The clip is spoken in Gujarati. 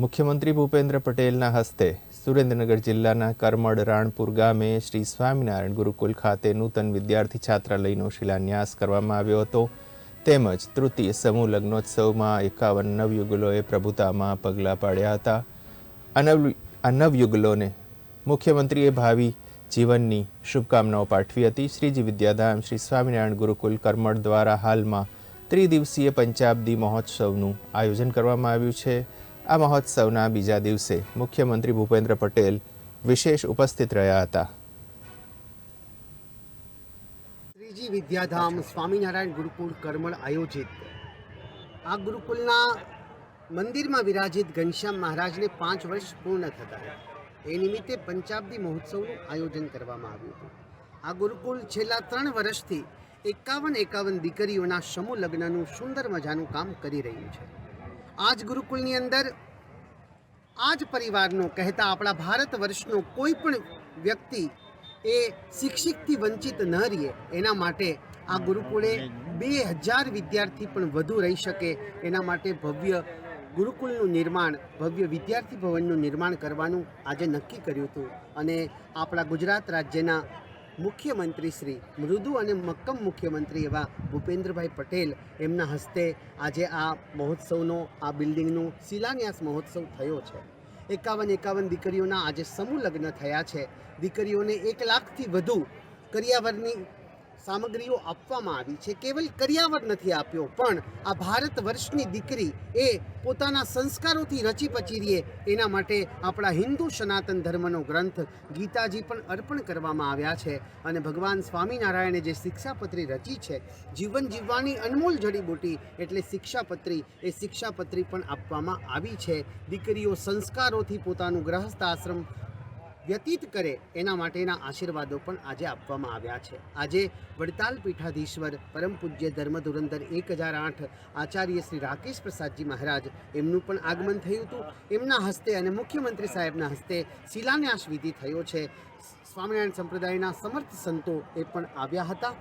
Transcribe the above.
મુખ્યમંત્રી ભૂપેન્દ્ર પટેલના હસ્તે સુરેન્દ્રનગર જિલ્લાના કરમડ રાણપુર ગામે શ્રી સ્વામિનારાયણ ગુરુકુલ ખાતે નૂતન વિદ્યાર્થી છાત્રાલયનો શિલાન્યાસ કરવામાં આવ્યો હતો. તેમજ તૃતીય સમૂહ લગ્નોત્સવમાં 51 નવયુગલોએ પ્રભુતામાં પગલાં પાડ્યા હતા. આ નવયુગલોને મુખ્યમંત્રીએ ભાવિ જીવનની શુભકામનાઓ પાઠવી હતી. શ્રીજી વિદ્યાધામ શ્રી સ્વામિનારાયણ ગુરુકુલ કરમડ દ્વારા હાલમાં ત્રિદિવસીય પંચાબ્દી મહોત્સવનું આયોજન કરવામાં આવ્યું છે. આ મહોત્સવના બીજા દિવસે મુખ્યમંત્રી ભૂપેન્દ્ર પટેલ વિશેષ ઉપસ્થિત રહ્યા હતા. શ્રીજી વિદ્યાધામ સ્વામિનારાયણ ગુરુકુળ કરમડ આયોજિત આ ગુરુકુલના મંદિરમાં વિરાજિત ઘનશ્યામ મહારાજને 5 વર્ષ પૂર્ણ થતા એ નિમિત્તે પંચાબ્દી મહોત્સવનું આયોજન કરવામાં આવ્યું હતું. આ ગુરુકુલ છેલ્લા 3 વર્ષથી 51 દીકરીઓના સમૂહ લગ્નનું સુંદર મજાનું કામ કરી રહ્યું છે. આ જ ગુરુકુલની અંદર આ જ પરિવારનો કહેતા આપણા ભારત વર્ષનો કોઈ પણ વ્યક્તિ એ શિક્ષિતથી વંચિત ન રહે એના માટે આ ગુરુકુળે 2000 વિદ્યાર્થી પણ વધુ રહી શકે એના માટે ભવ્ય ગુરુકુલનું નિર્માણ, ભવ્ય વિદ્યાર્થી ભવનનું નિર્માણ કરવાનું આજે નક્કી કર્યું હતું. અને આપણા ગુજરાત રાજ્યના મુખ્યમંત્રી શ્રી મૃદુ અને મક્કમ મુખ્યમંત્રી એવા ભૂપેન્દ્રભાઈ પટેલ એમના હસ્તે આજે આ મહોત્સવનો, આ બિલ્ડિંગનું શિલાન્યાસ મહોત્સવ થયો છે. 51 દીકરીઓના આજે સમૂહ લગ્ન થયા છે. દીકરીઓને 1 લાખથી વધુ કરિયાવરની સામગ્રીઓ આપવામાં આવી છે. કેવલ કરિયાવર નથી આપ્યો, પણ આ ભારત વર્ષની દીકરી એ પોતાના સંસ્કારોથી રચી પચી રહે એના માટે આપણા હિન્દુ સનાતન ધર્મનો ગ્રંથ ગીતાજી પણ અર્પણ કરવામાં આવ્યા છે. અને ભગવાન સ્વામિનારાયણે જે શિક્ષાપત્રી રચી છે, જીવન જીવવાની અનમોલ જડીબુટી એટલે શિક્ષાપત્રી, એ શિક્ષાપત્રી પણ આપવામાં આવી છે. દીકરીઓ સંસ્કારોથી પોતાનું ગ્રહસ્થ આશ્રમ વ્યતીત કરે એના માટેના આશીર્વાદો પણ આજે આપવામાં આવ્યા છે. આજે વડતાલ પીઠાધીશ્વર પરમ પૂજ્ય ધર્મધુરંધર 1008 આચાર્ય શ્રી રાકેશ પ્રસાદજી મહારાજ એમનું પણ આગમન થયું હતું. એમના હસ્તે અને મુખ્યમંત્રી સાહેબના હસ્તે શિલાન્યાસ વિધિ થયો છે. સ્વામિનારાયણ સંપ્રદાયના સમર્થ સંતો એ પણ આવ્યા હતા.